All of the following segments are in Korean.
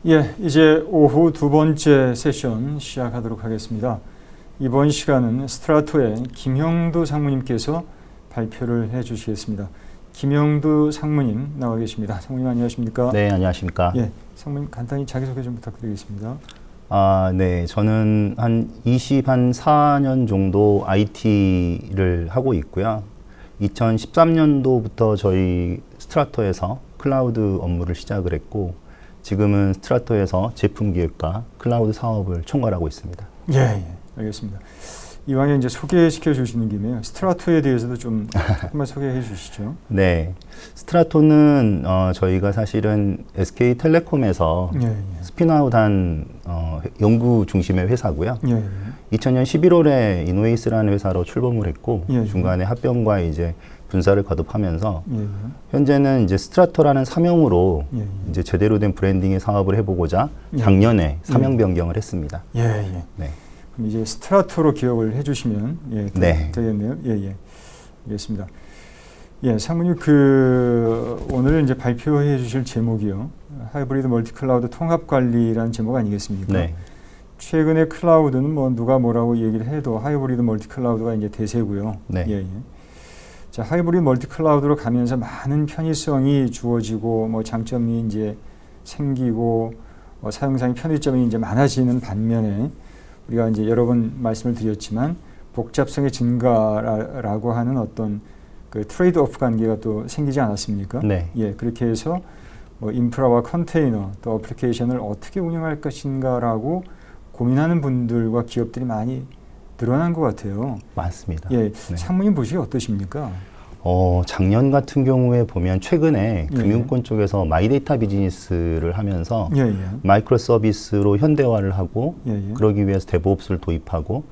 예, 이제 오후 두 번째 세션 시작하도록 하겠습니다. 이번 시간은 스트라토의 김형두 상무님께서 발표를 해주시겠습니다. 김형두 상무님 나와 계십니다. 상무님 안녕하십니까? 네, 안녕하십니까? 예, 상무님 간단히 자기소개 좀 부탁드리겠습니다. 네, 저는 한 24년 정도 IT를 하고 있고요. 2013년도부터 저희 스트라토에서 클라우드 업무를 시작을 했고, 지금은 스트라토에서 제품 기획과 클라우드 사업을 총괄하고 있습니다. 예, 알겠습니다. 이왕에 이제 소개시켜 주시는 김에 스트라토에 대해서도 좀 조금만 소개해 주시죠. 네, 스트라토는 저희가 사실은 SK텔레콤에서 스핀아웃한 연구 중심의 회사고요. 2000년 11월에 이노웨이스라는 회사로 출범을 했고 중간에 합병과 이제 분사를 거듭하면서 현재는 이제 스트라토라는 사명으로 이제 제대로 된 브랜딩의 사업을 해보고자 작년에 사명 변경을 했습니다. 네. 그럼 이제 스트라토로 기억을 해주시면 되겠네요. 알겠습니다. 예, 상무님 오늘 이제 발표해 주실 제목이요, 하이브리드 멀티클라우드 통합 관리라는 제목 아니겠습니까? 네. 최근에 클라우드는 뭐 누가 뭐라고 얘기를 해도 하이브리드 멀티클라우드가 이제 대세고요. 네. 자, 하이브리드 멀티클라우드로 가면서 많은 편의성이 주어지고 뭐 장점이 이제 생기고 사용상의 편의점이 이제 많아지는 반면에 우리가 이제 여러 번 말씀을 드렸지만 복잡성의 증가라고 하는 어떤 그 트레이드 오프 관계가 또 생기지 않았습니까? 네. 예, 그렇게 해서 뭐 인프라와 컨테이너 또 어플리케이션을 어떻게 운영할 것인가라고 고민하는 분들과 기업들이 많이 늘어난 것 같아요. 맞습니다. 예, 상무님 보시기 어떠십니까? 작년 같은 경우에 보면 최근에 금융권 쪽에서 마이데이터 비즈니스를 하면서 마이크로 서비스로 현대화를 하고 그러기 위해서 데브옵스를 도입하고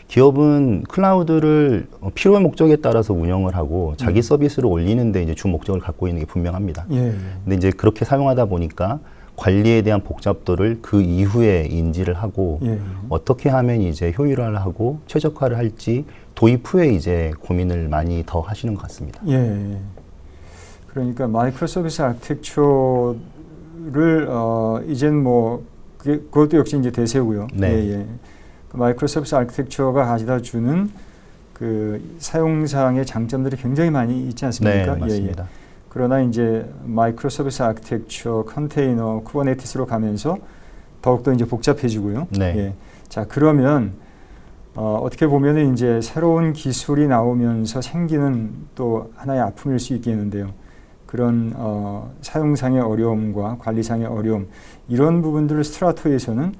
기업은 클라우드를 필요의 목적에 따라서 운영을 하고 자기 서비스를 올리는데 이제 주 목적을 갖고 있는 게 분명합니다. 근데 이제 그렇게 사용하다 보니까 관리에 대한 복잡도를 그 이후에 인지를 하고 어떻게 하면 이제 효율화를 최적화를 할지 도입 후에 이제 고민을 많이 더 하시는 것 같습니다. 그러니까 마이크로 서비스 아키텍처를 이젠 뭐 그것도 역시 이제 대세고요. 그 마이크로 서비스 아키텍처가 가져다 주는 그 사용상의 장점들이 굉장히 많이 있지 않습니까? 네, 맞습니다. 그러나 이제 마이크로 서비스 아키텍처, 컨테이너, 쿠버네티스로 가면서 더욱더 이제 복잡해지고요. 자, 그러면 어떻게 보면 이제 새로운 기술이 나오면서 생기는 또 하나의 아픔일 수 있겠는데요. 그런 사용상의 어려움과 관리상의 어려움, 이런 부분들을 스트라토에서는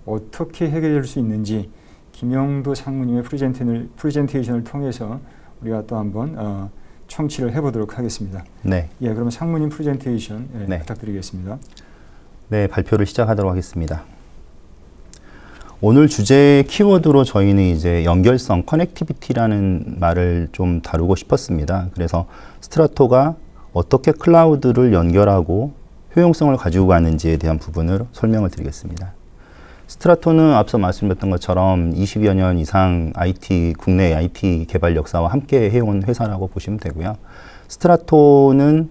어떻게 해결할 수 있는지 김형두 상무님의 프레젠테이션을 통해서 우리가 또 한번 청취를 해보도록 하겠습니다. 그러면 상무님 프레젠테이션 부탁드리겠습니다. 네, 발표를 시작하도록 하겠습니다. 오늘 주제 키워드로 저희는 이제 연결성, 커넥티비티라는 말을 좀 다루고 싶었습니다. 그래서 스트라토가 어떻게 클라우드를 연결하고 효용성을 가지고 가는지에 대한 부분을 설명을 드리겠습니다. 스트라토는 앞서 말씀드렸던 것처럼 20여 년 이상 국내 IT 개발 역사와 함께 해온 회사라고 보시면 되고요. 스트라토는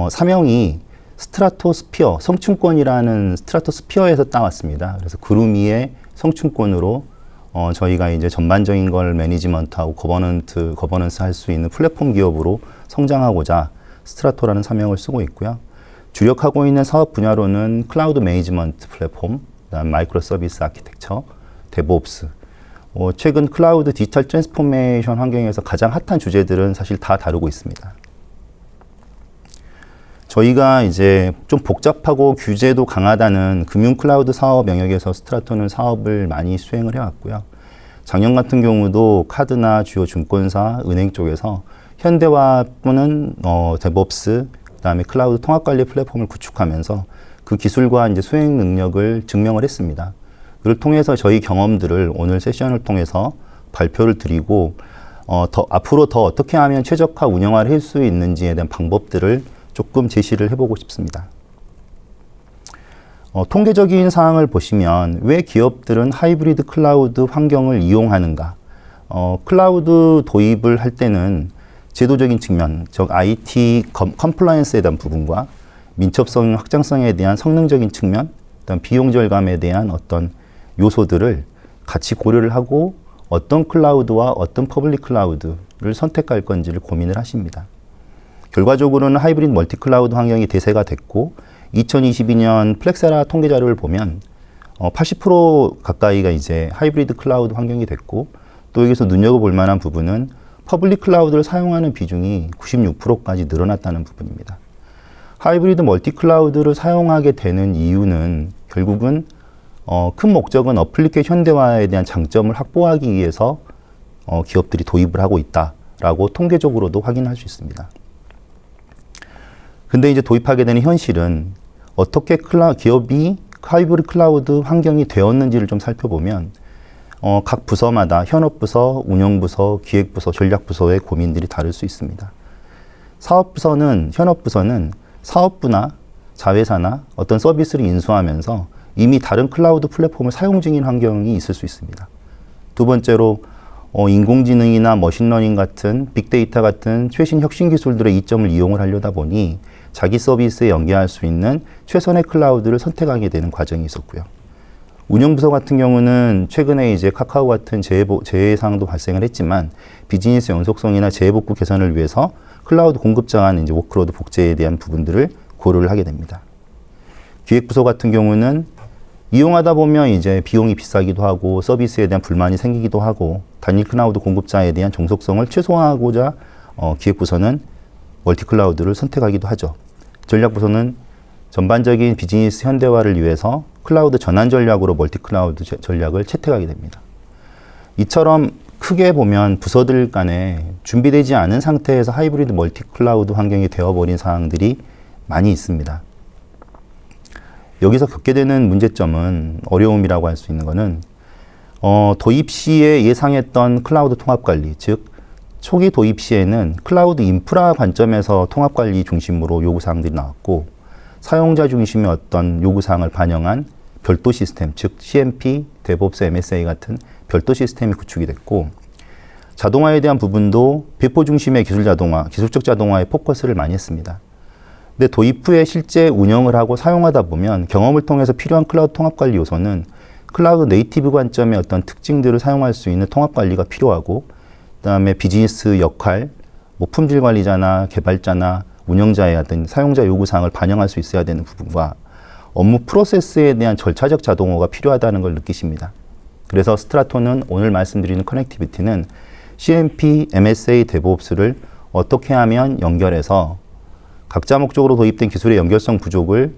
사명이 스트라토스피어, 성층권이라는 스트라토스피어에서 따왔습니다. 그래서 구름 위의 성층권으로 저희가 이제 전반적인 걸 매니지먼트하고 거버넌스 할 수 있는 플랫폼 기업으로 성장하고자 스트라토라는 사명을 쓰고 있고요. 주력하고 있는 사업 분야로는 클라우드 매니지먼트 플랫폼, 그다음 마이크로 서비스 아키텍처, 데브옵스. 최근 클라우드 디지털 트랜스포메이션 환경에서 가장 핫한 주제들은 사실 다 다루고 있습니다. 저희가 이제 좀 복잡하고 규제도 강하다는 금융 클라우드 사업 영역에서 스트라토는 사업을 많이 수행을 해왔고요. 작년 같은 경우도 카드나 주요 증권사, 은행 쪽에서 현대화 또는 데브옵스, 그다음에 클라우드 통합 관리 플랫폼을 구축하면서 그 기술과 이제 수행 능력을 증명을 했습니다. 그를 통해서 저희 경험들을 오늘 세션을 통해서 발표를 드리고 앞으로 더 어떻게 하면 최적화 운영화를 할 수 있는지에 대한 방법들을 조금 제시를 해보고 싶습니다. 통계적인 사항을 보시면 왜 기업들은 하이브리드 클라우드 환경을 이용하는가? 클라우드 도입을 할 때는 제도적인 측면, 즉 IT 컴플라이언스에 대한 부분과 민첩성, 확장성에 대한 성능적인 측면, 어떤 비용 절감에 대한 어떤 요소들을 같이 고려를 하고 어떤 클라우드와 어떤 퍼블릭 클라우드를 선택할 건지를 고민을 하십니다. 결과적으로는 하이브리드 멀티 클라우드 환경이 대세가 됐고 2022년 플렉세라 통계 자료를 보면 80% 가까이가 이제 하이브리드 클라우드 환경이 됐고 또 여기서 눈여겨볼 만한 부분은 퍼블릭 클라우드를 사용하는 비중이 96%까지 늘어났다는 부분입니다. 하이브리드 멀티 클라우드를 사용하게 되는 이유는 결국은 큰 목적은 어플리케이션 현대화에 대한 장점을 확보하기 위해서 기업들이 도입을 하고 있다라고 통계적으로도 확인할 수 있습니다. 근데 이제 도입하게 되는 현실은 어떻게 기업이 하이브리드 클라우드 환경이 되었는지를 좀 살펴보면 각 부서마다 현업부서, 운영부서, 기획부서, 전략부서의 고민들이 다를 수 있습니다. 현업부서는 사업부나 자회사나 어떤 서비스를 인수하면서 이미 다른 클라우드 플랫폼을 사용 중인 환경이 있을 수 있습니다. 두 번째로 인공지능이나 머신러닝 같은 빅데이터 같은 최신 혁신 기술들의 이점을 이용을 하려다 보니 자기 서비스에 연계할 수 있는 최선의 클라우드를 선택하게 되는 과정이 있었고요. 운영부서 같은 경우는 최근에 이제 카카오 같은 재해상도 발생을 했지만 비즈니스 연속성이나 재해복구 개선을 위해서 클라우드 공급자 간 이제 워크로드 복제에 대한 부분들을 고려를 하게 됩니다. 기획부서 같은 경우는 이용하다 보면 이제 비용이 비싸기도 하고 서비스에 대한 불만이 생기기도 하고 단일 클라우드 공급자에 대한 종속성을 최소화하고자 기획부서는 멀티 클라우드를 선택하기도 하죠. 전략부서는 전반적인 비즈니스 현대화를 위해서 클라우드 전환 전략으로 멀티 클라우드 전략을 채택하게 됩니다. 이처럼 크게 보면 부서들 간에 준비되지 않은 상태에서 하이브리드 멀티 클라우드 환경이 되어버린 사항들이 많이 있습니다. 여기서 겪게 되는 문제점은 어려움이라고 할 수 있는 것은 도입 시에 예상했던 클라우드 통합 관리, 즉 초기 도입 시에는 클라우드 인프라 관점에서 통합 관리 중심으로 요구사항들이 나왔고 사용자 중심의 어떤 요구사항을 반영한 별도 시스템, 즉 CMP, DevOps, MSA 같은 별도 시스템이 구축이 됐고 자동화에 대한 부분도 배포 중심의 기술적 자동화에 포커스를 많이 했습니다. 근데 도입 후에 실제 운영을 하고 사용하다 보면 경험을 통해서 필요한 클라우드 통합 관리 요소는 클라우드 네이티브 관점의 어떤 특징들을 사용할 수 있는 통합 관리가 필요하고 그다음에 비즈니스 역할, 품질 관리자나 개발자나 운영자의 어떤 사용자 요구사항을 반영할 수 있어야 되는 부분과 업무 프로세스에 대한 절차적 자동화가 필요하다는 걸 느끼십니다. 그래서 스트라토는 오늘 말씀드리는 커넥티비티는 CMP, MSA, DevOps를 어떻게 하면 연결해서 각자 목적으로 도입된 기술의 연결성 부족을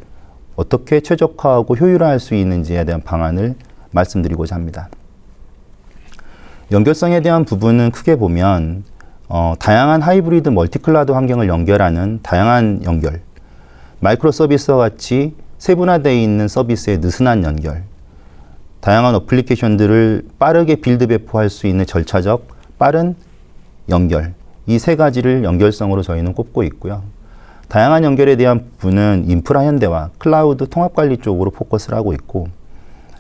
어떻게 최적화하고 효율화할 수 있는지에 대한 방안을 말씀드리고자 합니다. 연결성에 대한 부분은 크게 보면 다양한 하이브리드 멀티클라우드 환경을 연결하는 다양한 연결, 마이크로 서비스와 같이 세분화되어 있는 서비스의 느슨한 연결, 다양한 어플리케이션들을 빠르게 빌드 배포할 수 있는 절차적 빠른 연결, 이 세 가지를 연결성으로 저희는 꼽고 있고요. 다양한 연결에 대한 부분은 인프라 현대화, 클라우드 통합관리 쪽으로 포커스를 하고 있고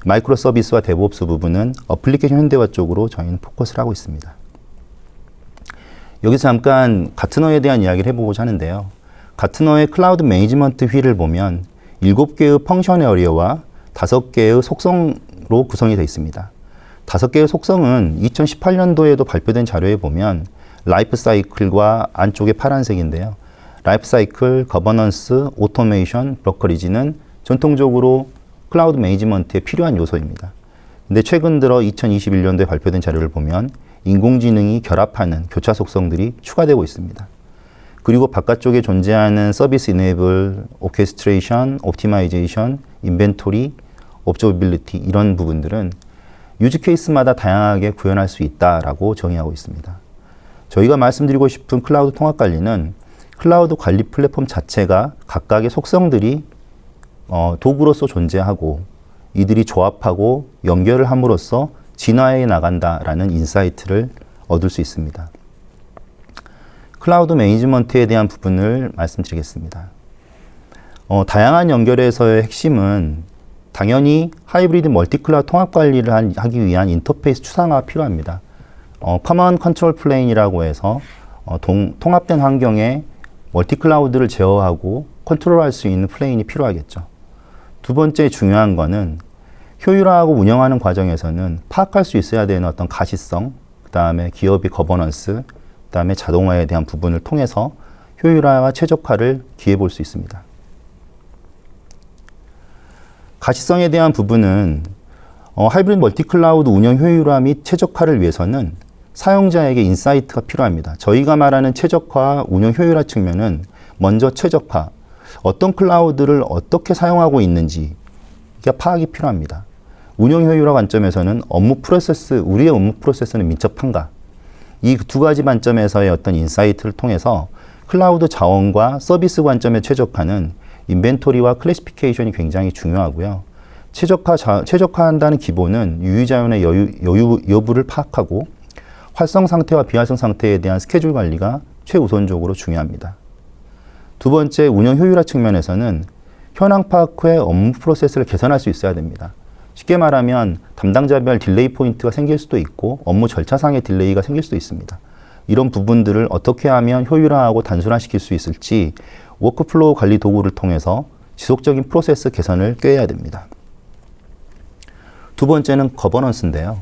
마이크로 서비스와 데브옵스 부분은 어플리케이션 현대화 쪽으로 저희는 포커스를 하고 있습니다. 여기서 잠깐 가트너에 대한 이야기를 해보고자 하는데요. 가트너의 클라우드 매니지먼트 휠을 보면 7개의 펑션 에리어와 5개의 속성으로 구성이 되어 있습니다. 5개의 속성은 2018년도에도 발표된 자료에 보면 라이프 사이클과 안쪽에 파란색인데요. 라이프 사이클, 거버넌스, 오토메이션, 브로커리지는 전통적으로 클라우드 매니지먼트에 필요한 요소입니다. 근데 최근 들어 2021년도에 발표된 자료를 보면 인공지능이 결합하는 교차 속성들이 추가되고 있습니다. 그리고 바깥쪽에 존재하는 서비스 이네이블, 오케스트레이션, 옵티마이제이션, 인벤토리, 옵저비빌리티 이런 부분들은 유즈 케이스마다 다양하게 구현할 수 있다라고 정의하고 있습니다. 저희가 말씀드리고 싶은 클라우드 통합 관리는 클라우드 관리 플랫폼 자체가 각각의 속성들이 도구로서 존재하고 이들이 조합하고 연결을 함으로써 진화해 나간다라는 인사이트를 얻을 수 있습니다. 클라우드 매니지먼트에 대한 부분을 말씀드리겠습니다. 다양한 연결에서의 핵심은 당연히 하이브리드 멀티클라우드 통합 관리를 하기 위한 인터페이스 추상화가 필요합니다. 커먼 컨트롤 플레인이라고 해서 통합된 환경에 멀티클라우드를 제어하고 컨트롤할 수 있는 플레인이 필요하겠죠. 두 번째 중요한 거는 효율화하고 운영하는 과정에서는 파악할 수 있어야 되는 어떤 가시성, 그 다음에 기업의 거버넌스, 그 다음에 자동화에 대한 부분을 통해서 효율화와 최적화를 기해 볼 수 있습니다. 가시성에 대한 부분은 하이브리드 멀티클라우드 운영 효율화 및 최적화를 위해서는 사용자에게 인사이트가 필요합니다. 저희가 말하는 최적화, 운영 효율화 측면은 먼저 최적화, 어떤 클라우드를 어떻게 사용하고 있는지 이게 파악이 필요합니다. 운영 효율화 관점에서는 업무 프로세스, 우리의 업무 프로세스는 민첩한가? 이 두 가지 관점에서의 어떤 인사이트를 통해서 클라우드 자원과 서비스 관점의 최적화는 인벤토리와 클래시피케이션이 굉장히 중요하고요. 최적화한다는 기본은 유유자원의 여부를 파악하고 활성 상태와 비활성 상태에 대한 스케줄 관리가 최우선적으로 중요합니다. 두 번째, 운영 효율화 측면에서는 현황 파악 후에 업무 프로세스를 개선할 수 있어야 됩니다. 쉽게 말하면 담당자별 딜레이 포인트가 생길 수도 있고 업무 절차상의 딜레이가 생길 수도 있습니다. 이런 부분들을 어떻게 하면 효율화하고 단순화시킬 수 있을지 워크플로우 관리 도구를 통해서 지속적인 프로세스 개선을 꾀해야 됩니다. 두 번째는 거버넌스인데요.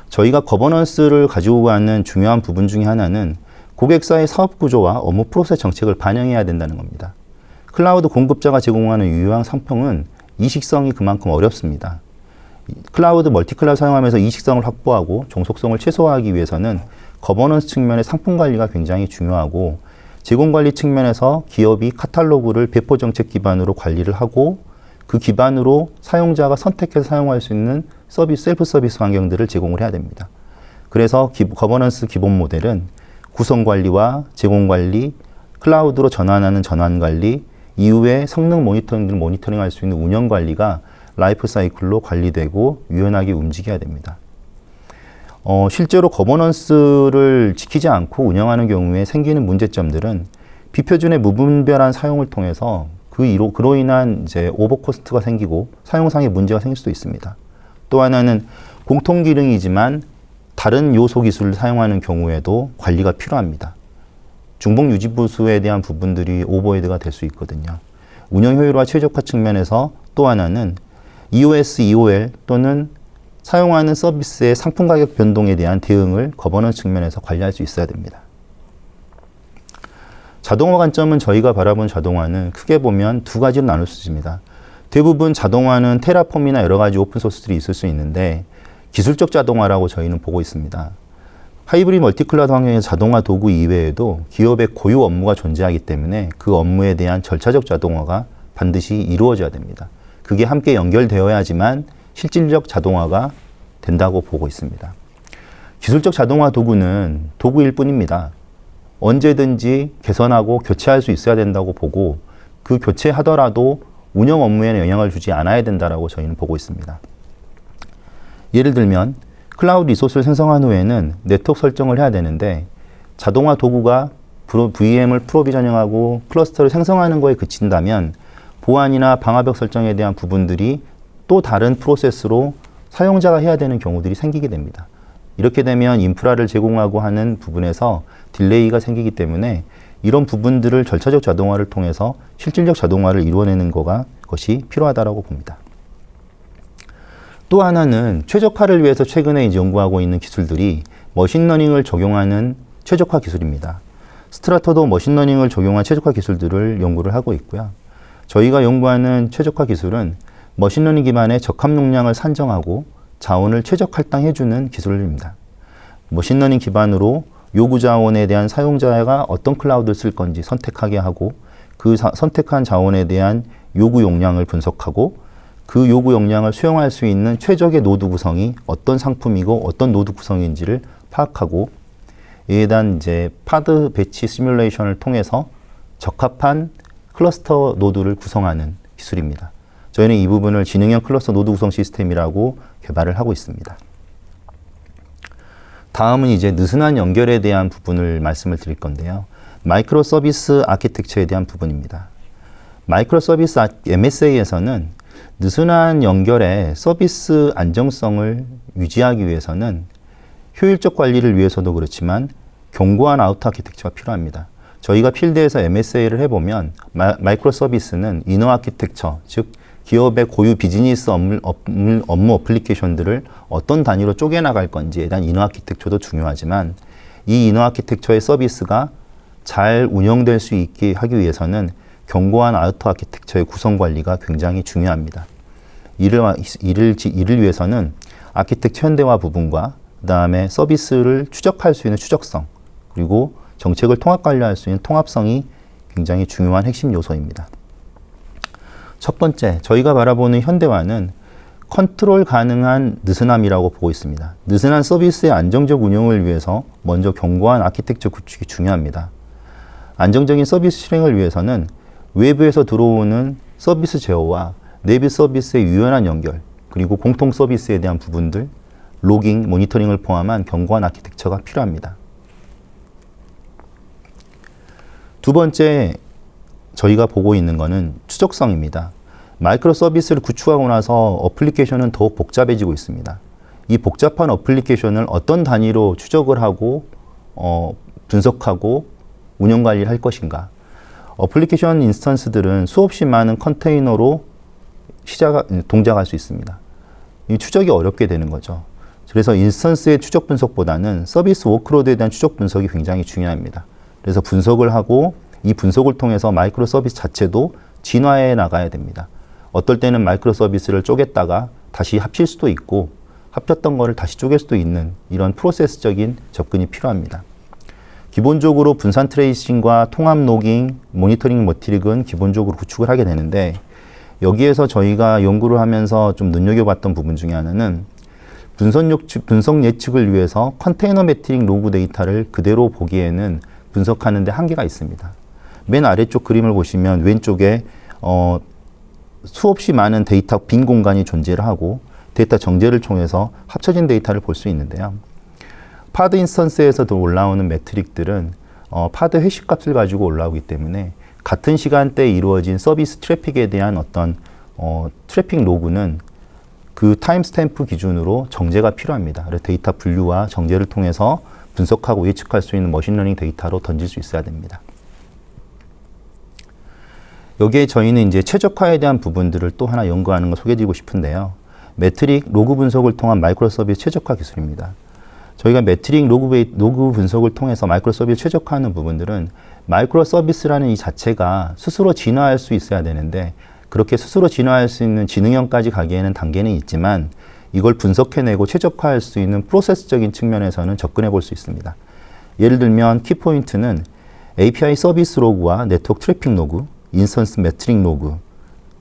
저희가 거버넌스를 가지고 가는 중요한 부분 중에 하나는 고객사의 사업 구조와 업무 프로세스 정책을 반영해야 된다는 겁니다. 클라우드 공급자가 제공하는 유효한 상품은 이식성이 그만큼 어렵습니다. 클라우드 멀티클라우드 사용하면서 이식성을 확보하고 종속성을 최소화하기 위해서는 거버넌스 측면의 상품 관리가 굉장히 중요하고 제공 관리 측면에서 기업이 카탈로그를 배포 정책 기반으로 관리를 하고 그 기반으로 사용자가 선택해서 사용할 수 있는 셀프 서비스 환경들을 제공을 해야 됩니다. 그래서 거버넌스 기본 모델은 구성 관리와 제공 관리, 클라우드로 전환하는 전환 관리, 이후에 성능 모니터링을 모니터링할 수 있는 운영 관리가 라이프 사이클로 관리되고 유연하게 움직여야 됩니다. 실제로 거버넌스를 지키지 않고 운영하는 경우에 생기는 문제점들은 비표준의 무분별한 사용을 통해서 그로 인한 이제 오버코스트가 생기고 사용상의 문제가 생길 수도 있습니다. 또 하나는 공통 기능이지만 다른 요소 기술을 사용하는 경우에도 관리가 필요합니다. 중복 유지 보수에 대한 부분들이 오버헤드가 될 수 있거든요. 운영 효율화 최적화 측면에서 또 하나는 EOS, EOL 또는 사용하는 서비스의 상품 가격 변동에 대한 대응을 거버넌스 측면에서 관리할 수 있어야 됩니다. 자동화 관점은 저희가 바라본 자동화는 크게 보면 두 가지로 나눌 수 있습니다. 대부분 자동화는 테라폼이나 여러 가지 오픈소스들이 있을 수 있는데 기술적 자동화라고 저희는 보고 있습니다. 하이브리드 멀티클라우드 환경에서 자동화 도구 이외에도 기업의 고유 업무가 존재하기 때문에 그 업무에 대한 절차적 자동화가 반드시 이루어져야 됩니다. 그게 함께 연결되어야지만 실질적 자동화가 된다고 보고 있습니다. 기술적 자동화 도구는 도구일 뿐입니다. 언제든지 개선하고 교체할 수 있어야 된다고 보고 그 교체하더라도 운영 업무에는 영향을 주지 않아야 된다고 저희는 보고 있습니다. 예를 들면 클라우드 리소스를 생성한 후에는 네트워크 설정을 해야 되는데 자동화 도구가 VM을 프로비저닝하고 클러스터를 생성하는 거에 그친다면 보안이나 방화벽 설정에 대한 부분들이 또 다른 프로세스로 사용자가 해야 되는 경우들이 생기게 됩니다. 이렇게 되면 인프라를 제공하고 하는 부분에서 딜레이가 생기기 때문에 이런 부분들을 절차적 자동화를 통해서 실질적 자동화를 이루어내는 것이 필요하다고 봅니다. 또 하나는 최적화를 위해서 최근에 이제 연구하고 있는 기술들이 머신러닝을 적용하는 최적화 기술입니다. 스트라토도 머신러닝을 적용한 최적화 기술들을 연구를 하고 있고요. 저희가 연구하는 최적화 기술은 머신러닝 기반의 적합 용량을 산정하고 자원을 최적할당해주는 기술입니다. 머신러닝 기반으로 요구 자원에 대한 사용자가 어떤 클라우드를 쓸 건지 선택하게 하고 그 선택한 자원에 대한 요구 용량을 분석하고 그 요구 용량을 수용할 수 있는 최적의 노드 구성이 어떤 상품이고 어떤 노드 구성인지를 파악하고 이에 대한 이제 파드 배치 시뮬레이션을 통해서 적합한 클러스터 노드를 구성하는 기술입니다. 저희는 이 부분을 지능형 클러스터 노드 구성 시스템이라고 개발을 하고 있습니다. 다음은 이제 느슨한 연결에 대한 부분을 말씀을 드릴 건데요. 마이크로 서비스 아키텍처에 대한 부분입니다. 마이크로 서비스 MSA에서는 느슨한 연결의 서비스 안정성을 유지하기 위해서는 효율적 관리를 위해서도 그렇지만 견고한 아우터 아키텍처가 필요합니다. 저희가 필드에서 MSA를 해보면 마이크로 서비스는 이너 아키텍처, 즉 기업의 고유 비즈니스 업무 어플리케이션들을 어떤 단위로 쪼개나갈 건지에 대한 이너 아키텍처도 중요하지만 이 이너 아키텍처의 서비스가 잘 운영될 수 있게 하기 위해서는 견고한 아우터 아키텍처의 구성 관리가 굉장히 중요합니다. 이를 위해서는 아키텍처 현대화 부분과 그 다음에 서비스를 추적할 수 있는 추적성, 그리고 정책을 통합 관리할 수 있는 통합성이 굉장히 중요한 핵심 요소입니다. 첫 번째, 저희가 바라보는 현대화는 컨트롤 가능한 느슨함이라고 보고 있습니다. 느슨한 서비스의 안정적 운영을 위해서 먼저 견고한 아키텍처 구축이 중요합니다. 안정적인 서비스 실행을 위해서는 외부에서 들어오는 서비스 제어와 내부 서비스의 유연한 연결, 그리고 공통 서비스에 대한 부분들, 로깅, 모니터링을 포함한 견고한 아키텍처가 필요합니다. 두 번째, 저희가 보고 있는 것은 추적성입니다. 마이크로 서비스를 구축하고 나서 어플리케이션은 더욱 복잡해지고 있습니다. 이 복잡한 어플리케이션을 어떤 단위로 추적을 하고 분석하고 운영 관리를 할 것인가. 어플리케이션 인스턴스들은 수없이 많은 컨테이너로 동작할 수 있습니다. 이 추적이 어렵게 되는 거죠. 그래서 인스턴스의 추적 분석보다는 서비스 워크로드에 대한 추적 분석이 굉장히 중요합니다. 그래서 분석을 하고 이 분석을 통해서 마이크로 서비스 자체도 진화해 나가야 됩니다. 어떨 때는 마이크로 서비스를 쪼갰다가 다시 합칠 수도 있고 합쳤던 거를 다시 쪼갤 수도 있는 이런 프로세스적인 접근이 필요합니다. 기본적으로 분산 트레이싱과 통합 로깅, 모니터링 머티릭은 기본적으로 구축을 하게 되는데 여기에서 저희가 연구를 하면서 좀 눈여겨봤던 부분 중에 하나는 분석 예측을 위해서 컨테이너 매트릭 로그 데이터를 그대로 보기에는 분석하는 데 한계가 있습니다. 맨 아래쪽 그림을 보시면 왼쪽에 수없이 많은 데이터 빈 공간이 존재를 하고 데이터 정제를 통해서 합쳐진 데이터를 볼 수 있는데요. 파드 인스턴스에서도 올라오는 매트릭들은 파드 회시값을 가지고 올라오기 때문에 같은 시간대에 이루어진 서비스 트래픽에 대한 어떤 트래픽 로그는 그 타임스탬프 기준으로 정제가 필요합니다. 그래서 데이터 분류와 정제를 통해서 분석하고 예측할 수 있는 머신러닝 데이터로 던질 수 있어야 됩니다. 여기에 저희는 이제 최적화에 대한 부분들을 또 하나 연구하는 걸 소개해드리고 싶은데요. 매트릭 로그 분석을 통한 마이크로 서비스 최적화 기술입니다. 저희가 매트릭 로그 분석을 통해서 마이크로 서비스 최적화하는 부분들은 마이크로 서비스라는 이 자체가 스스로 진화할 수 있어야 되는데 그렇게 스스로 진화할 수 있는 지능형까지 가기에는 단계는 있지만 이걸 분석해내고 최적화할 수 있는 프로세스적인 측면에서는 접근해 볼 수 있습니다. 예를 들면 키포인트는 API 서비스 로그와 네트워크 트래픽 로그, 인스턴스 매트릭 로그,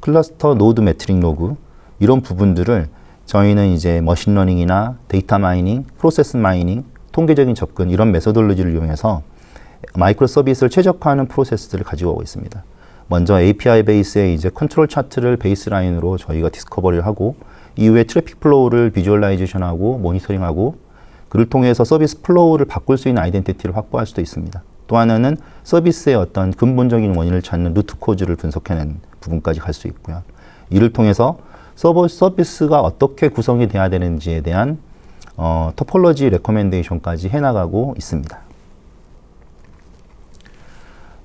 클러스터 노드 매트릭 로그 이런 부분들을 저희는 이제 머신러닝이나 데이터 마이닝, 프로세스 마이닝, 통계적인 접근 이런 메소돌로지를 이용해서 마이크로 서비스를 최적화하는 프로세스들을 가지고 오고 있습니다. 먼저 API 베이스의 이제 컨트롤 차트를 베이스라인으로 저희가 디스커버리를 하고 이후에 트래픽 플로우를 비주얼라이제이션하고 모니터링하고 그를 통해서 서비스 플로우를 바꿀 수 있는 아이덴티티를 확보할 수도 있습니다. 또 하나는 서비스의 어떤 근본적인 원인을 찾는 루트 코즈를 분석해내는 부분까지 갈 수 있고요. 이를 통해서 서비스가 어떻게 구성이 돼야 되는지에 대한 토폴로지 레코멘데이션까지 해나가고 있습니다.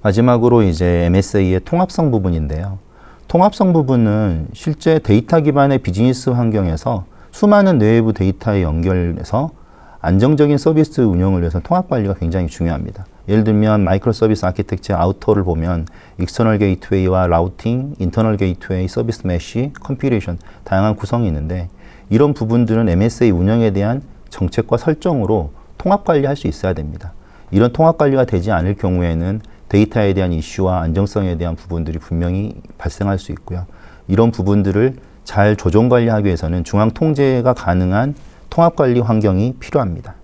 마지막으로 이제 MSA의 통합성 부분인데요. 통합성 부분은 실제 데이터 기반의 비즈니스 환경에서 수많은 내외부 데이터에 연결해서 안정적인 서비스 운영을 위해서 통합 관리가 굉장히 중요합니다. 예를 들면 마이크로 서비스 아키텍처 아우터를 보면 익스터널 게이트웨이와 라우팅, 인터널 게이트웨이, 서비스 메쉬, 컴퓨레이션 다양한 구성이 있는데 이런 부분들은 MSA 운영에 대한 정책과 설정으로 통합 관리할 수 있어야 됩니다. 이런 통합 관리가 되지 않을 경우에는 데이터에 대한 이슈와 안정성에 대한 부분들이 분명히 발생할 수 있고요. 이런 부분들을 잘 조정 관리하기 위해서는 중앙 통제가 가능한 통합 관리 환경이 필요합니다.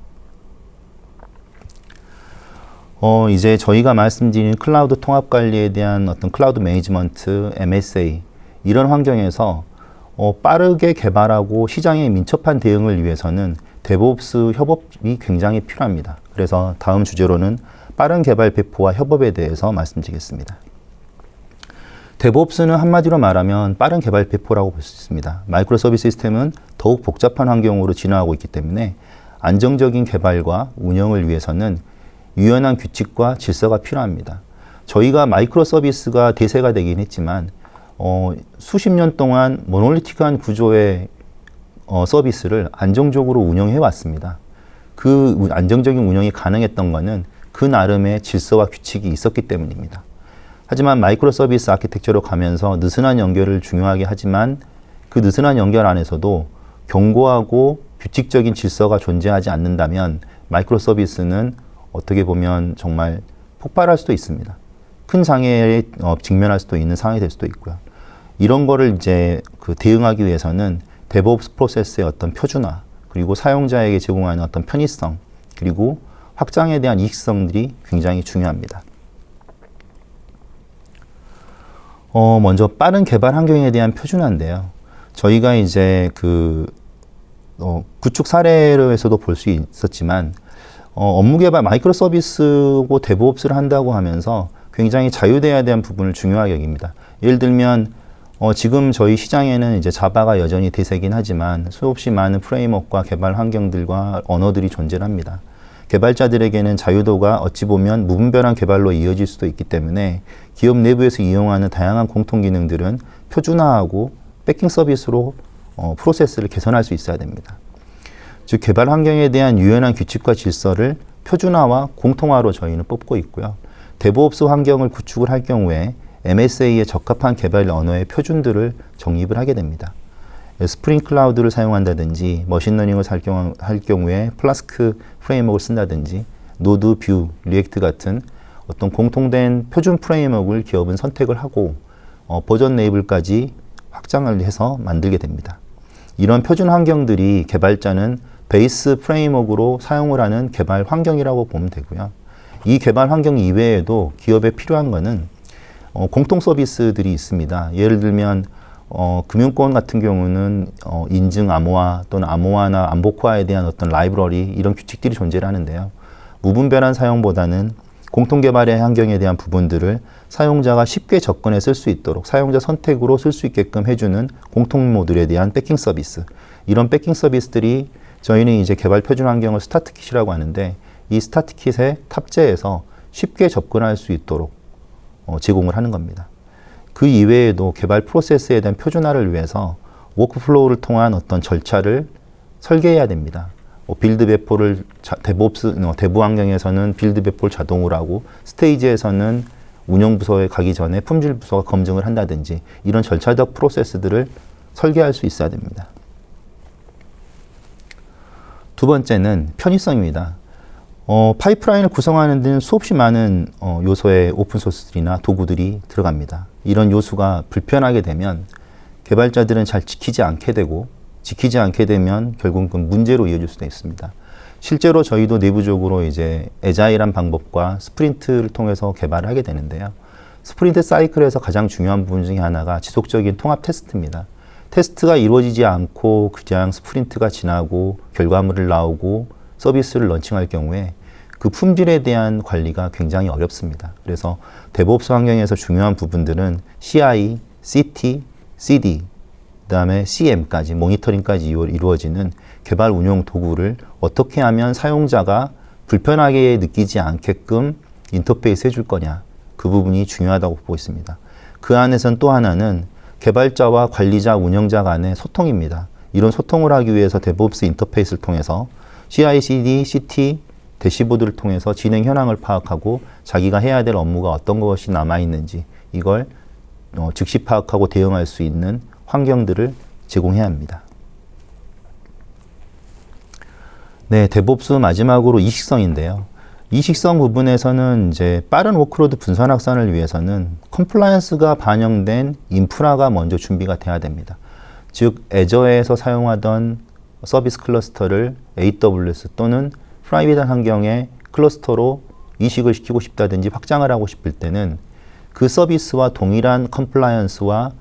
이제 저희가 말씀드린 클라우드 통합 관리에 대한 어떤 클라우드 매니지먼트, MSA 이런 환경에서 빠르게 개발하고 시장에 민첩한 대응을 위해서는 데브옵스 협업이 굉장히 필요합니다. 그래서 다음 주제로는 빠른 개발 배포와 협업에 대해서 말씀드리겠습니다. 데브옵스는 한마디로 말하면 빠른 개발 배포라고 볼 수 있습니다. 마이크로 서비스 시스템은 더욱 복잡한 환경으로 진화하고 있기 때문에 안정적인 개발과 운영을 위해서는 유연한 규칙과 질서가 필요합니다. 저희가 마이크로 서비스가 대세가 되긴 했지만 수십 년 동안 모놀리틱한 구조의 서비스를 안정적으로 운영해 왔습니다. 그 안정적인 운영이 가능했던 것은 그 나름의 질서와 규칙이 있었기 때문입니다. 하지만 마이크로 서비스 아키텍처로 가면서 느슨한 연결을 중요하게 하지만 그 느슨한 연결 안에서도 견고하고 규칙적인 질서가 존재하지 않는다면 마이크로 서비스는 어떻게 보면 정말 폭발할 수도 있습니다. 큰 장애에 직면할 수도 있는 상황이 될 수도 있고요. 이런 거를 이제 대응하기 위해서는 DevOps 프로세스의 어떤 표준화, 그리고 사용자에게 제공하는 어떤 편의성, 그리고 확장에 대한 이익성들이 굉장히 중요합니다. 먼저 빠른 개발 환경에 대한 표준화인데요. 저희가 이제 구축 사례에서도 볼 수 있었지만 업무 개발 마이크로 서비스고 데브옵스를 한다고 하면서 굉장히 자유돼야 대한 부분을 중요하게 여깁니다. 예를 들면 지금 저희 시장에는 이제 자바가 여전히 대세긴 하지만 수없이 많은 프레임워크와 개발 환경들과 언어들이 존재합니다. 개발자들에게는 자유도가 어찌 보면 무분별한 개발로 이어질 수도 있기 때문에 기업 내부에서 이용하는 다양한 공통 기능들은 표준화하고 백킹 서비스로 프로세스를 개선할 수 있어야 됩니다. 즉 개발 환경에 대한 유연한 규칙과 질서를 표준화와 공통화로 저희는 뽑고 있고요. 데브옵스 환경을 구축을 할 경우에 MSA에 적합한 개발 언어의 표준들을 정립을 하게 됩니다. 스프링 클라우드를 사용한다든지 머신러닝을 할 경우에 플라스크 프레임워크를 쓴다든지 노드, 뷰, 리액트 같은 어떤 공통된 표준 프레임워크를 기업은 선택을 하고 버전 레이블까지 확장을 해서 만들게 됩니다. 이런 표준 환경들이 개발자는 베이스 프레임워크로 사용을 하는 개발 환경이라고 보면 되고요. 이 개발 환경 이외에도 기업에 필요한 것은 공통 서비스들이 있습니다. 예를 들면 금융권 같은 경우는 인증 암호화 또는 암호화나 암복화에 대한 어떤 라이브러리 이런 규칙들이 존재를 하는데요. 무분별한 사용보다는 공통 개발의 환경에 대한 부분들을 사용자가 쉽게 접근해 쓸 수 있도록 사용자 선택으로 쓸 수 있게끔 해주는 공통 모듈에 대한 백킹 서비스. 이런 백킹 서비스들이 저희는 이제 개발 표준 환경을 스타트킷이라고 하는데 이 스타트킷에 탑재해서 쉽게 접근할 수 있도록 제공을 하는 겁니다. 그 이외에도 개발 프로세스에 대한 표준화를 위해서 워크플로우를 통한 어떤 절차를 설계해야 됩니다. 빌드 배포를 대부 환경에서는 빌드 배포를 자동으로 하고 스테이지에서는 운영부서에 가기 전에 품질부서가 검증을 한다든지 이런 절차적 프로세스들을 설계할 수 있어야 됩니다. 두 번째는 편의성입니다. 파이프라인을 구성하는 데는 수없이 많은 요소의 오픈소스들이나 도구들이 들어갑니다. 이런 요소가 불편하게 되면 개발자들은 잘 지키지 않게 되고 지키지 않게 되면 결국은 문제로 이어질 수도 있습니다. 실제로 저희도 내부적으로 이제 애자일한 방법과 스프린트를 통해서 개발을 하게 되는데요. 스프린트 사이클에서 가장 중요한 부분 중에 하나가 지속적인 통합 테스트입니다. 테스트가 이루어지지 않고 그냥 스프린트가 지나고 결과물을 나오고 서비스를 런칭할 경우에 그 품질에 대한 관리가 굉장히 어렵습니다. 그래서 데브옵스 환경에서 중요한 부분들은 CI, CT, CD, 그 다음에 CM까지, 모니터링까지 이루어지는 개발 운용 도구를 어떻게 하면 사용자가 불편하게 느끼지 않게끔 인터페이스 해줄 거냐. 그 부분이 중요하다고 보고 있습니다. 그 안에서는 또 하나는 개발자와 관리자, 운영자 간의 소통입니다. 이런 소통을 하기 위해서 데브옵스 인터페이스를 통해서 CI/CD, CT, 대시보드를 통해서 진행 현황을 파악하고 자기가 해야 될 업무가 어떤 것이 남아있는지 이걸 즉시 파악하고 대응할 수 있는 환경들을 제공해야 합니다. 네, 데브옵스 마지막으로 이식성인데요. 이식성 부분에서는 이제 빠른 워크로드 분산 확산을 위해서는 컴플라이언스가 반영된 인프라가 먼저 준비가 돼야 됩니다. 즉, 애저에서 사용하던 서비스 클러스터를 AWS 또는 프라이빗한 환경의 클러스터로 이식을 시키고 싶다든지 확장을 하고 싶을 때는 그 서비스와 동일한 컴플라이언스와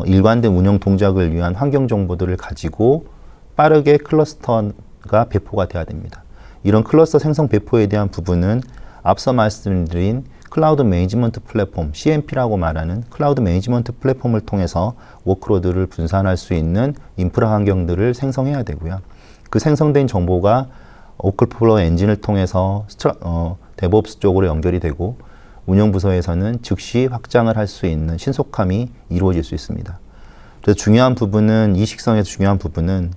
일관된 운영 동작을 위한 환경 정보들을 가지고 빠르게 클러스터가 배포가 돼야 됩니다. 이런 클러스터 생성 배포에 대한 부분은 앞서 말씀드린 클라우드 매니지먼트 플랫폼, CMP라고 말하는 클라우드 매니지먼트 플랫폼을 통해서 워크로드를 분산할 수 있는 인프라 환경들을 생성해야 되고요. 그 생성된 정보가 오클플로우 엔진을 통해서 데브옵스 쪽으로 연결이 되고 운영 부서에서는 즉시 확장을 할 수 있는 신속함이 이루어질 수 있습니다. 그래서 중요한 부분은 이 식성에서 중요한 부분은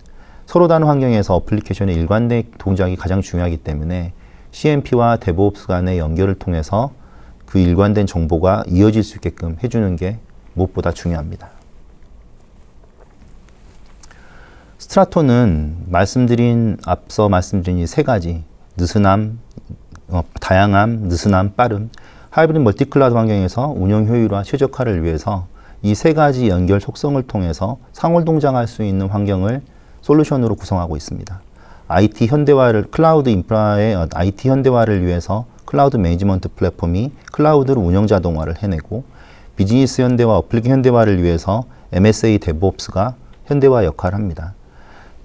서로 다른 환경에서 어플리케이션의 일관된 동작이 가장 중요하기 때문에 CMP와 데브옵스 간의 연결을 통해서 그 일관된 정보가 이어질 수 있게끔 해주는 게 무엇보다 중요합니다. 스트라토는 앞서 말씀드린 이 세 가지 느슨함, 다양함, 느슨함, 빠름, 하이브리드 멀티클라우드 환경에서 운영 효율화, 최적화를 위해서 이 세 가지 연결 속성을 통해서 상호 동작할 수 있는 환경을 솔루션으로 구성하고 있습니다. 클라우드 인프라의 IT 현대화를 위해서 클라우드 매니지먼트 플랫폼이 클라우드로 운영 자동화를 해내고 비즈니스 현대화, 어플리케이션 현대화를 위해서 MSA 데브옵스가 현대화 역할을 합니다.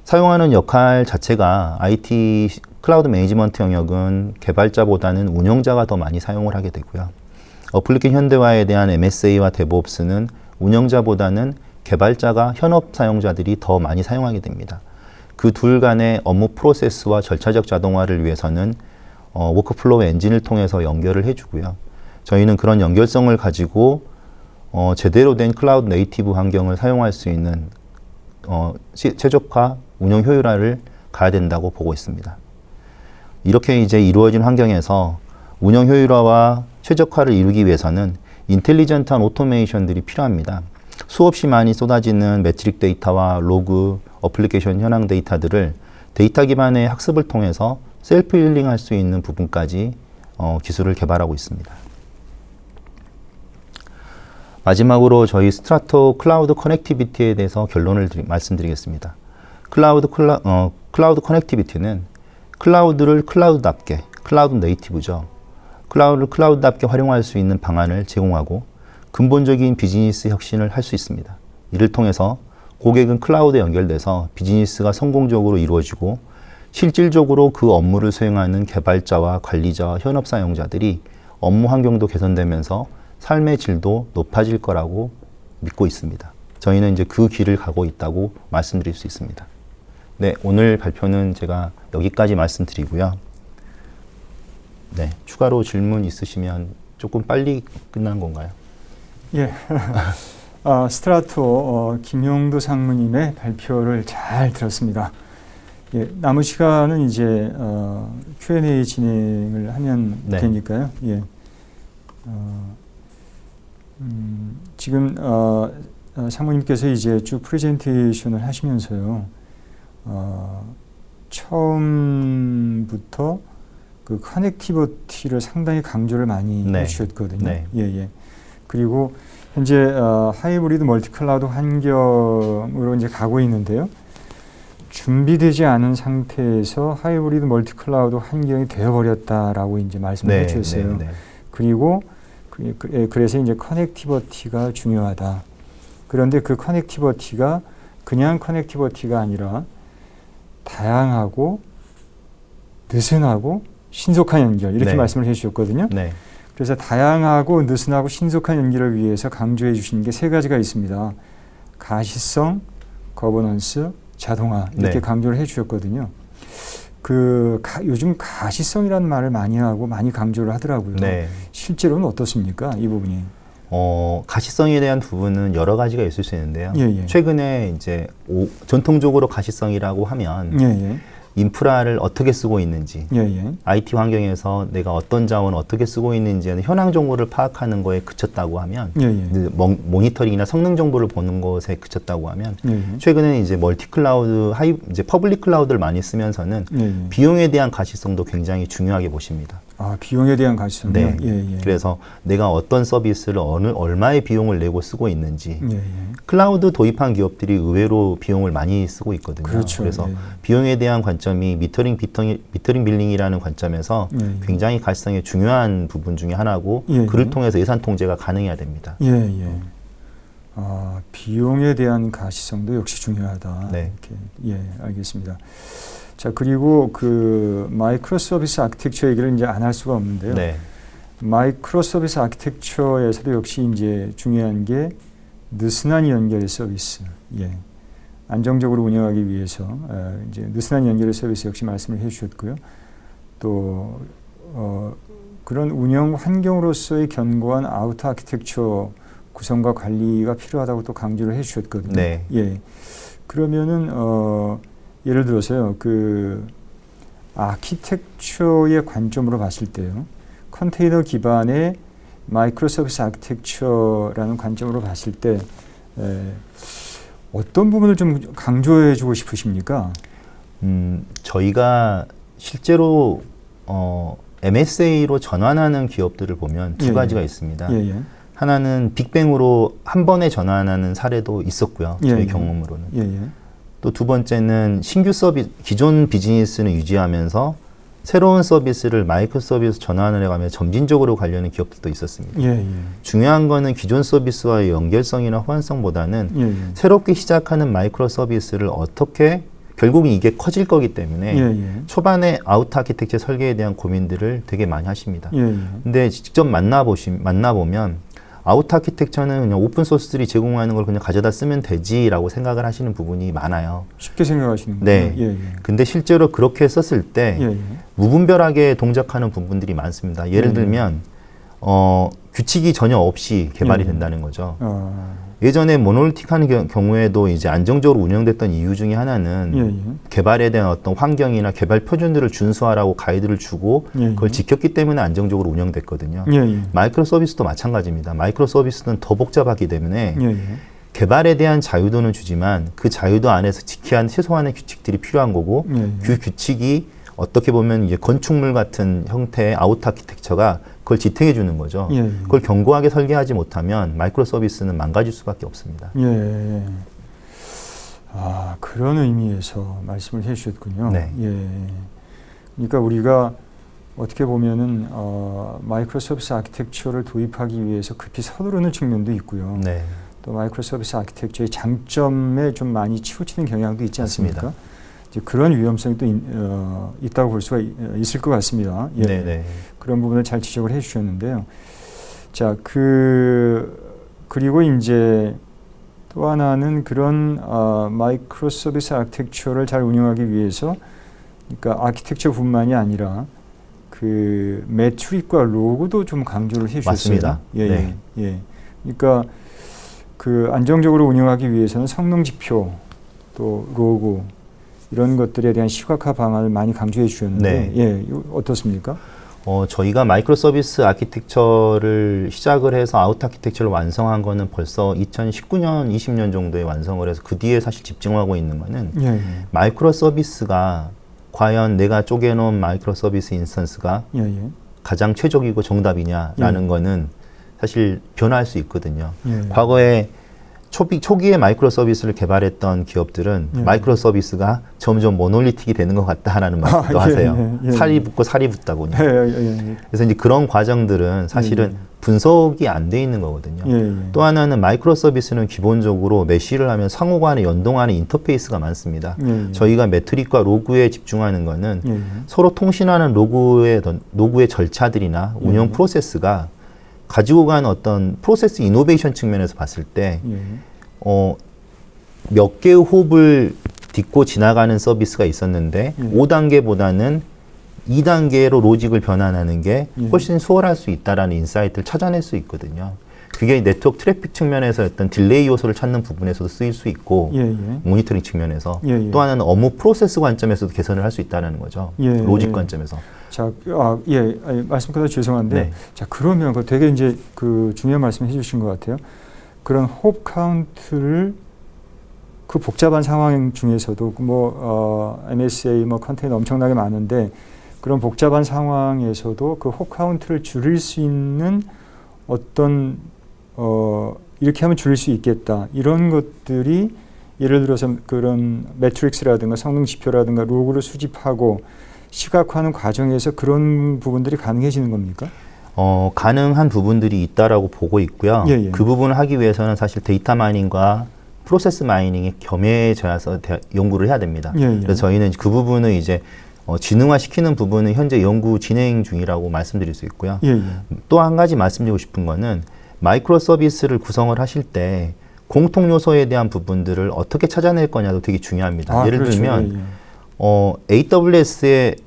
사용하는 역할 자체가 IT 클라우드 매니지먼트 영역은 개발자보다는 운영자가 더 많이 사용을 하게 되고요. 어플리케이션 현대화에 대한 MSA와 데브옵스는 운영자보다는 개발자가 현업 사용자들이 더 많이 사용하게 됩니다. 그 둘 간의 업무 프로세스와 절차적 자동화를 위해서는 워크플로우 엔진을 통해서 연결을 해주고요. 저희는 그런 연결성을 가지고 제대로 된 클라우드 네이티브 환경을 사용할 수 있는 최적화, 운영 효율화를 가야 된다고 보고 있습니다. 이렇게 이제 이루어진 환경에서 운영 효율화와 최적화를 이루기 위해서는 인텔리전트한 오토메이션들이 필요합니다. 수없이 많이 쏟아지는 매트릭 데이터와 로그, 어플리케이션 현황 데이터들을 데이터 기반의 학습을 통해서 셀프 힐링할 수 있는 부분까지 기술을 개발하고 있습니다. 마지막으로 저희 스트라토 클라우드 커넥티비티에 대해서 결론을 말씀드리겠습니다. 클라우드 커넥티비티는 클라우드를 클라우드답게, 클라우드 네이티브죠. 클라우드를 클라우드답게 활용할 수 있는 방안을 제공하고 근본적인 비즈니스 혁신을 할 수 있습니다. 이를 통해서 고객은 클라우드에 연결돼서 비즈니스가 성공적으로 이루어지고 실질적으로 그 업무를 수행하는 개발자와 관리자와 현업 사용자들이 업무 환경도 개선되면서 삶의 질도 높아질 거라고 믿고 있습니다. 저희는 이제 그 길을 가고 있다고 말씀드릴 수 있습니다. 네, 오늘 발표는 제가 여기까지 말씀드리고요. 네, 추가로 질문 있으시면 조금 빨리 끝난 건가요? 예. 스트라토 김용도 상무님의 발표를 잘 들었습니다. 예, 남은 시간은 이제 Q&A 진행을 하면 네. 되니까요. 예. 지금 상무님께서 이제 쭉 프레젠테이션을 하시면서요. 처음부터 그 커넥티비티를 상당히 강조를 많이 네. 해주셨거든요. 네. 예, 예. 그리고 현재 하이브리드 멀티클라우드 환경으로 이제 가고 있는데요. 준비되지 않은 상태에서 하이브리드 멀티클라우드 환경이 되어버렸다라고 이제 말씀을 네, 해주셨어요. 네, 네. 그리고 그래서 이제 커넥티비티가 중요하다. 그런데 그 커넥티비티가 그냥 커넥티비티가 아니라 다양하고 느슨하고 신속한 연결 이렇게 네. 말씀을 해주셨거든요. 네. 그래서 다양하고 느슨하고 신속한 연결을 위해서 강조해 주신 게 세 가지가 있습니다. 가시성, 거버넌스, 자동화 이렇게 네. 강조를 해주셨거든요. 요즘 가시성이라는 말을 많이 하고 많이 강조를 하더라고요. 네. 실제로는 어떻습니까? 이 부분이. 가시성에 대한 부분은 여러 가지가 있을 수 있는데요. 예, 예. 최근에 이제 전통적으로 가시성이라고 하면 예, 예. 인프라를 어떻게 쓰고 있는지, 예, 예. IT 환경에서 내가 어떤 자원을 어떻게 쓰고 있는지는 현황 정보를 파악하는 거에 그쳤다고 하면, 예, 예. 이제 모니터링이나 성능 정보를 보는 것에 그쳤다고 하면, 예, 예. 최근에 이제 멀티클라우드, 이제 퍼블릭 클라우드를 많이 쓰면서는 예, 예. 비용에 대한 가시성도 굉장히 중요하게 보십니다. 비용에 대한 가시성이요? 네. 예, 예. 그래서 내가 어떤 서비스를 얼마의 비용을 내고 쓰고 있는지, 예, 예. 클라우드 도입한 기업들이 의외로 비용을 많이 쓰고 있거든요. 그렇죠. 그래서 예. 비용에 대한 관점이 미터링 빌링이라는 관점에서 예, 예. 굉장히 가시성의 중요한 부분 중에 하나고 예, 그를 예. 통해서 예산 통제가 가능해야 됩니다. 예, 예. 비용에 대한 가시성도 역시 중요하다. 네. 이렇게, 예, 알겠습니다. 자, 그리고 그 마이크로 서비스 아키텍처 얘기를 이제 안 할 수가 없는데요. 네. 마이크로 서비스 아키텍처에서도 역시 이제 중요한 게 느슨한 연결의 서비스. 예. 안정적으로 운영하기 위해서 이제 느슨한 연결의 서비스 역시 말씀을 해주셨고요. 또 그런 운영 환경으로서의 견고한 아우터 아키텍처 구성과 관리가 필요하다고 또 강조를 해주셨거든요. 네. 예. 그러면은 예를 들어서요, 그 아키텍처의 관점으로 봤을 때요, 컨테이너 기반의 마이크로 서비스 아키텍처라는 관점으로 봤을 때 어떤 부분을 좀 강조해주고 싶으십니까? 저희가 실제로 MSA로 전환하는 기업들을 보면 두 가지가 있습니다. 하나는 빅뱅으로 한 번에 전환하는 사례도 있었고요. 저희 경험으로는. 또 두 번째는 신규 서비스, 기존 비즈니스는 유지하면서 새로운 서비스를 마이크로 서비스 전환을 해가며 점진적으로 가려는 기업들도 있었습니다. 중요한 거는 기존 서비스와의 연결성이나 호환성보다는 새롭게 시작하는 마이크로 서비스를 어떻게, 결국은 이게 커질 거기 때문에 초반에 아우터 아키텍처 설계에 대한 고민들을 되게 많이 하십니다. 근데 직접 만나보면 아우터 아키텍처는 그냥 오픈 소스들이 제공하는 걸 그냥 가져다 쓰면 되지라고 생각을 하시는 부분이 많아요. 쉽게 생각하시는 거예요. 네. 근데 실제로 그렇게 썼을 때 무분별하게 동작하는 부분들이 많습니다. 예를 들면 규칙이 전혀 없이 개발이 된다는 거죠. 예전에 모노리틱한 경우에도 이제 안정적으로 운영됐던 이유 중에 하나는 개발에 대한 어떤 환경이나 개발 표준들을 준수하라고 가이드를 주고 그걸 지켰기 때문에 안정적으로 운영됐거든요. 마이크로 서비스도 마찬가지입니다. 마이크로 서비스는 더 복잡하기 때문에 개발에 대한 자유도는 주지만 그 자유도 안에서 지켜야 하는 최소한의 규칙들이 필요한 거고 그 규칙이 어떻게 보면 이제 건축물 같은 형태의 아우터 아키텍처가 그걸 지탱해 주는 거죠. 그걸 견고하게 설계하지 못하면 마이크로 서비스는 망가질 수밖에 없습니다. 아, 그런 의미에서 말씀을 해 주셨군요. 네. 그러니까 우리가 어떻게 보면은 마이크로 서비스 아키텍처를 도입하기 위해서 급히 서두르는 측면도 있고요. 또 마이크로 서비스 아키텍처의 장점에 좀 많이 치우치는 경향도 있지 않습니까? 맞습니다. 이제 그런 위험성이 또 있다고 볼 수가 있을 것 같습니다. 그런 부분을 잘 지적을 해 주셨는데요. 자, 그리고 이제 또 하나는 그런 마이크로 서비스 아키텍처를 잘 운영하기 위해서, 그러니까 아키텍처뿐만이 아니라 그 매트릭과 로고도 좀 강조를 해 주셨습니다. 맞습니다. 그러니까 그 안정적으로 운영하기 위해서는 성능 지표, 또 로고 이런 것들에 대한 시각화 방안을 많이 강조해 주셨는데, 어떻습니까? 저희가 마이크로 서비스 아키텍처를 시작을 해서 아우터 아키텍처를 완성한 거는 벌써 2019년, 20년 정도에 완성을 해서 그 뒤에 사실 집중하고 있는 거는 마이크로 서비스가 과연 내가 쪼개놓은 마이크로 서비스 인스턴스가 가장 최적이고 정답이냐라는 거는 사실 변화할 수 있거든요. 과거에 초기에 마이크로 서비스를 개발했던 기업들은 마이크로 서비스가 점점 모놀리틱이 되는 것 같다라는 말도 하세요. 살이 붙고 살이 붙다고요. 그래서 이제 그런 과정들은 사실은 분석이 안 돼 있는 거거든요. 또 하나는 마이크로 서비스는 기본적으로 메쉬를 하면 상호 간에 연동하는 인터페이스가 많습니다. 저희가 매트릭과 로그에 집중하는 거는 서로 통신하는 로그의 절차들이나 운영 프로세스가 가지고 가는 어떤 프로세스 이노베이션 측면에서 봤을 때 몇 개의 홉을 딛고 지나가는 서비스가 있었는데 5단계보다는 2단계로 로직을 변환하는 게 훨씬 수월할 수 있다라는 인사이트를 찾아낼 수 있거든요. 그게 네트워크 트래픽 측면에서 어떤 딜레이 요소를 찾는 부분에서도 쓰일 수 있고 모니터링 측면에서 또 하나는 업무 프로세스 관점에서도 개선을 할 수 있다는 거죠. 로직 관점에서. 자, 말씀 끝나 죄송한데, 자, 그러면 그 되게 이제 그 중요한 말씀 해주신 것 같아요. 그런 홉 카운트를 그 복잡한 상황 중에서도 MSA 컨테이너 엄청나게 많은데 그런 복잡한 상황에서도 그 홉 카운트를 줄일 수 있는 어떤 이렇게 하면 줄일 수 있겠다 이런 것들이 예를 들어서 그런 매트릭스라든가 성능 지표라든가 로그를 수집하고 시각화하는 과정에서 그런 부분들이 가능해지는 겁니까? 가능한 부분들이 있다라고 보고 있고요. 그 부분을 하기 위해서는 사실 데이터 마이닝과 프로세스 마이닝이 겸해져서 연구를 해야 됩니다. 그래서 저희는 그 부분을 이제 진흥화 시키는 부분은 현재 연구 진행 중이라고 말씀드릴 수 있고요. 또 한 가지 말씀드리고 싶은 거는 마이크로 서비스를 구성을 하실 때 공통 요소에 대한 부분들을 어떻게 찾아낼 거냐도 되게 중요합니다. 예를 들면 AWS의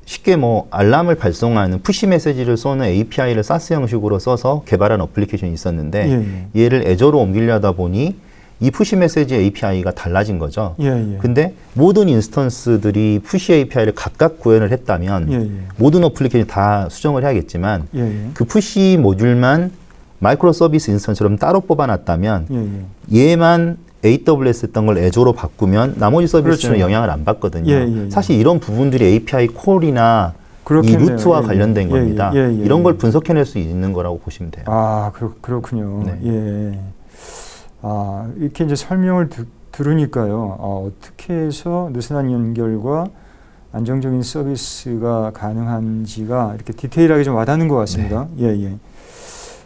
쉽게 뭐 알람을 발송하는 푸시 메시지를 쏘는 API를 사스 형식으로 써서 개발한 어플리케이션이 있었는데 얘를 애저로 옮기려다 보니 이 푸시 메시지 API가 달라진 거죠. 근데 모든 인스턴스들이 푸시 API를 각각 구현을 했다면 모든 어플리케이션이 다 수정을 해야겠지만 그 푸시 모듈만 마이크로 서비스 인스턴스처럼 따로 뽑아놨다면 얘만 AWS 했던 걸 애저로 바꾸면 나머지 서비스는 그렇죠. 영향을 안 받거든요. 사실 이런 부분들이 API 콜이나 이 루트와 관련된 겁니다. 이런 걸 분석해낼 수 있는 거라고 보시면 돼요. 아, 그렇군요. 네. 아, 이렇게 이제 설명을 들으니까요. 어떻게 해서 느슨한 연결과 안정적인 서비스가 가능한지가 이렇게 디테일하게 좀 와닿는 것 같습니다.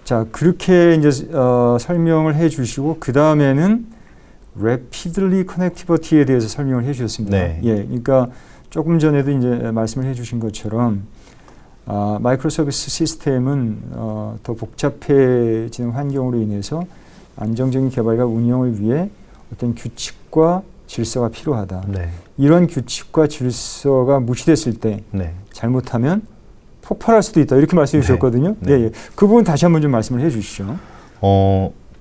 자, 그렇게 이제 설명을 해주시고 그 다음에는 Rapidly Connectivity에 대해서 설명을 해주셨습니다. 그러니까 조금 전에도 이제 말씀을 해주신 것처럼 마이크로 서비스 시스템은 더 복잡해지는 환경으로 인해서 안정적인 개발과 운영을 위해 어떤 규칙과 질서가 필요하다. 이런 규칙과 질서가 무시됐을 때 잘못하면 폭발할 수도 있다. 이렇게 말씀해 주셨거든요. 그 부분 다시 한번 좀 말씀을 해 주시죠.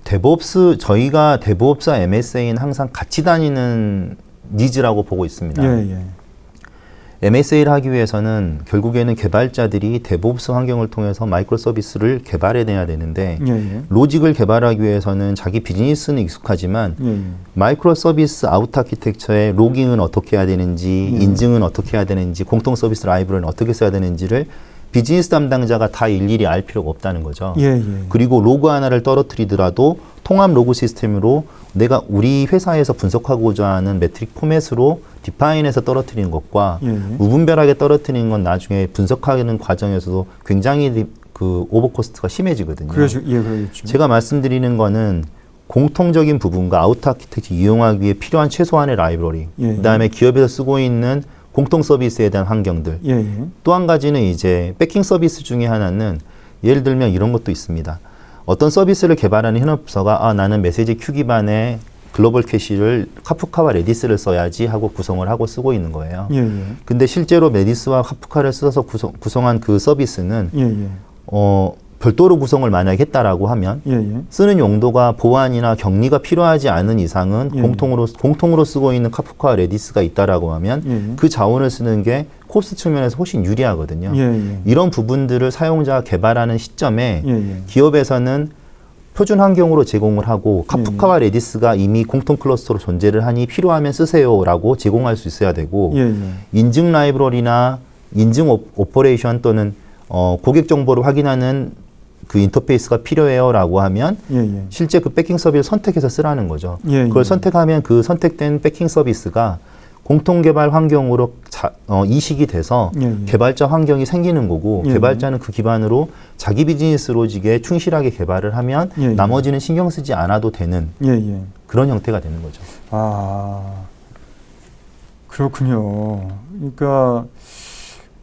데브옵스, 저희가 데브옵스와 MSA는 항상 같이 다니는 니즈라고 보고 있습니다. MSA를 하기 위해서는 결국에는 개발자들이 데브옵스 환경을 통해서 마이크로 서비스를 개발해내야 되는데 로직을 개발하기 위해서는 자기 비즈니스는 익숙하지만 마이크로 서비스 아웃 아키텍처의 로깅은 어떻게 해야 되는지 인증은 어떻게 해야 되는지 공통 서비스 라이브러리는 어떻게 써야 되는지를 비즈니스 담당자가 다 일일이 알 필요가 없다는 거죠. 그리고 로그 하나를 떨어뜨리더라도 통합 로그 시스템으로 내가 우리 회사에서 분석하고자 하는 메트릭 포맷으로 디파인해서 떨어뜨리는 것과 무분별하게 떨어뜨리는 건 나중에 분석하는 과정에서도 굉장히 그 오버코스트가 심해지거든요. 그렇죠. 제가 말씀드리는 거는 공통적인 부분과 아웃 아키텍처 이용하기 위해 필요한 최소한의 라이브러리, 그다음에 기업에서 쓰고 있는 공통 서비스에 대한 환경들. 또 한 가지는 이제 백킹 서비스 중에 하나는 예를 들면 이런 것도 있습니다. 어떤 서비스를 개발하는 현업부서가 나는 메시지 큐 기반의 글로벌 캐시를 카프카와 레디스를 써야지 하고 구성을 하고 쓰고 있는 거예요. 근데 실제로 레디스와 카프카를 써서 구성한 그 서비스는 별도로 구성을 만약에 했다라고 하면 쓰는 용도가 보안이나 격리가 필요하지 않은 이상은 공통으로 쓰고 있는 카프카와 레디스가 있다라고 하면 그 자원을 쓰는 게 코스트 측면에서 훨씬 유리하거든요. 이런 부분들을 사용자가 개발하는 시점에 기업에서는 표준 환경으로 제공을 하고 카프카와 레디스가 이미 공통 클러스터로 존재를 하니 필요하면 쓰세요라고 제공할 수 있어야 되고 인증 라이브러리나 인증 오퍼레이션 또는 고객 정보를 확인하는 그 인터페이스가 필요해요라고 하면 실제 그 백킹 서비스를 선택해서 쓰라는 거죠. 그걸 선택하면 그 선택된 백킹 서비스가 공통 개발 환경으로 이식이 돼서 개발자 환경이 생기는 거고 개발자는 그 기반으로 자기 비즈니스 로직에 충실하게 개발을 하면 나머지는 신경 쓰지 않아도 되는 그런 형태가 되는 거죠. 아, 그렇군요. 그러니까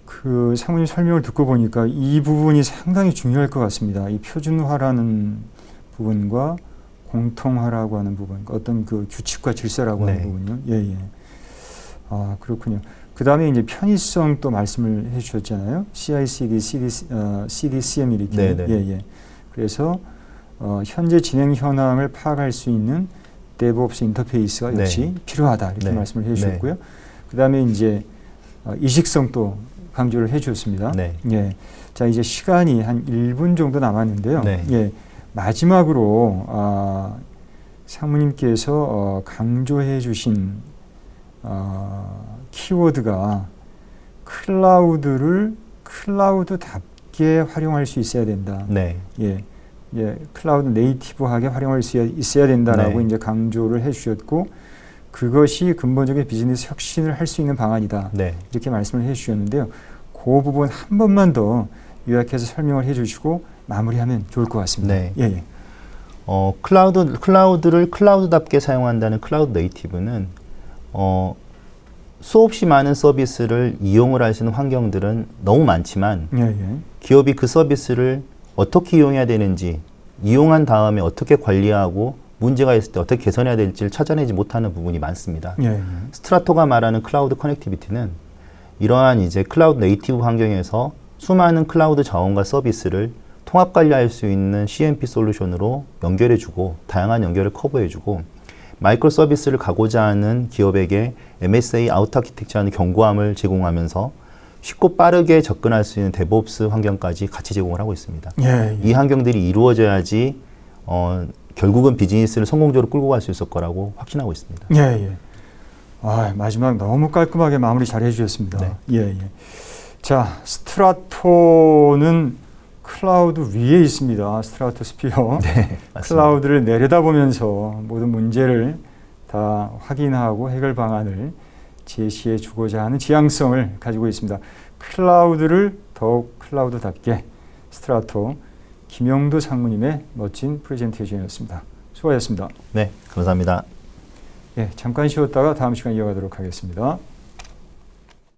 그 상무님 설명을 듣고 보니까 이 부분이 상당히 중요할 것 같습니다. 이 표준화라는 부분과 공통화라고 하는 부분, 어떤 그 규칙과 질서라고 하는 부분이요. 아, 그렇군요. 그 다음에 이제 편의성 또 말씀을 해주셨잖아요. CI/CD, CD/CM 이렇게. 그래서 현재 진행 현황을 파악할 수 있는 DevOps 인터페이스가 역시 필요하다 이렇게 말씀을 해주셨고요. 그 다음에 이제 이식성 또 강조를 해주셨습니다. 자, 이제 시간이 한 1분 정도 남았는데요. 마지막으로 상무님께서 강조해 주신 키워드가 클라우드를 클라우드답게 활용할 수 있어야 된다. 클라우드 네이티브하게 활용할 수 있어야 된다라고 이제 강조를 해주셨고, 그것이 근본적인 비즈니스 혁신을 할 수 있는 방안이다. 이렇게 말씀을 해주셨는데요. 그 부분 한 번만 더 요약해서 설명을 해주시고 마무리하면 좋을 것 같습니다. 클라우드를 클라우드답게 사용한다는 클라우드 네이티브는 수없이 많은 서비스를 이용을 할 수 있는 환경들은 너무 많지만 기업이 그 서비스를 어떻게 이용해야 되는지, 이용한 다음에 어떻게 관리하고 문제가 있을 때 어떻게 개선해야 될지를 찾아내지 못하는 부분이 많습니다. 스트라토가 말하는 클라우드 커넥티비티는 이러한 이제 클라우드 네이티브 환경에서 수많은 클라우드 자원과 서비스를 통합 관리할 수 있는 CMP 솔루션으로 연결해주고 다양한 연결을 커버해주고 마이크로 서비스를 가고자 하는 기업에게 MSA 아우터 아키텍처라는 견고함을 제공하면서 쉽고 빠르게 접근할 수 있는 데브옵스 환경까지 같이 제공을 하고 있습니다. 이 환경들이 이루어져야지 결국은 비즈니스를 성공적으로 끌고 갈 수 있을 거라고 확신하고 있습니다. 마지막 너무 깔끔하게 마무리 잘 해주셨습니다. 자, 스트라토는 클라우드 위에 있습니다. 스트라토스피어. 네, 클라우드를 내려다보면서 모든 문제를 다 확인하고 해결 방안을 제시해 주고자 하는 지향성을 가지고 있습니다. 클라우드를 더욱 클라우드답게 스트라토 김영도 상무님의 멋진 프레젠테이션이었습니다. 수고하셨습니다. 네, 감사합니다. 잠깐 쉬었다가 다음 시간 이어가도록 하겠습니다.